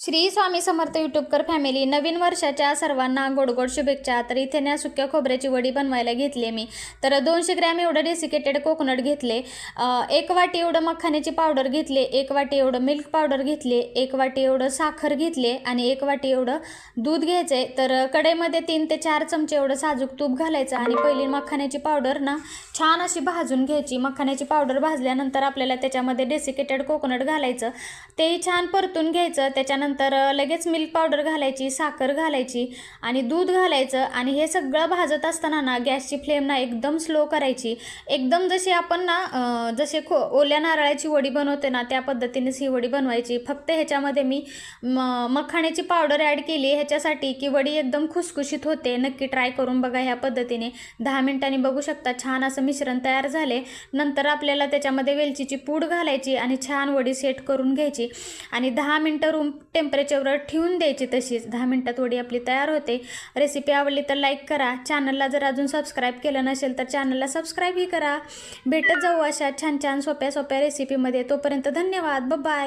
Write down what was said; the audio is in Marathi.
श्री स्वामी समर्थ यूट्यूबकर फॅमिली, नवीन वर्षाच्या सर्वांना गोड शुभेच्छा। तर इथे ना सुक्या खोबऱ्याची वडी बनवायला घेतली मी। तर 200 ग्रॅम एवढं डेसिकेटेड कोकोनट घेतले, 1 वाटी एवढं मखाण्याची पावडर घेतले, 1 वाटी एवढं मिल्क पावडर घेतले, 1 वाटी एवढं साखर घेतले आणि 1 वाटी एवढं दूध घ्यायचे। तर कढईमध्ये 3 ते 4 चमचे एवढं साजूक तूप घालायचं आणि पहिली मखाण्याची पावडर ना छान अशी भाजून घ्यायची। मखाण्याची पावडर भाजल्यानंतर आपल्याला त्याच्यामध्ये डेसिकेटेड कोकोनट घालायचं, तेही छान परतून घ्यायचं। त्याच्यानंतर लगेच मिल्क पावडर घालायची, साखर घालायची आणि दूध घालायचं आणि हे सगळं भाजत असताना ना गॅसची फ्लेम ना एकदम स्लो करायची। एकदम जशी आपण ना जसे ओल्या नारळाची वडी बनवते ना त्या पद्धतीनेच ही वडी बनवायची। फक्त ह्याच्यामध्ये मी मखाण्याची पावडर ॲड केली ह्याच्यासाठी की वडी एकदम खुसखुशीत होते। नक्की ट्राय करून बघा ह्या पद्धतीने। 10 मिनिटांनी बघू शकता छान असं मिश्रण तयार झाले। नंतर आपल्याला त्याच्यामध्ये वेलचीची पूड घालायची आणि छान वडी सेट करून घ्यायची आणि 10 मिनिटं रूम टेम्परेचरवर ठेवून द्यायची। तशीच 10 मिनिटात वडी आपली तयार होते। रेसिपी आवडली तर लाईक करा, चॅनलला जर अजून सबस्क्राईब केलं नसेल तर चॅनलला सबस्क्राईबही करा। भेटत जाऊ अशा छान छान सोप्या रेसिपीमध्ये। तोपर्यंत धन्यवाद, बाय बाय।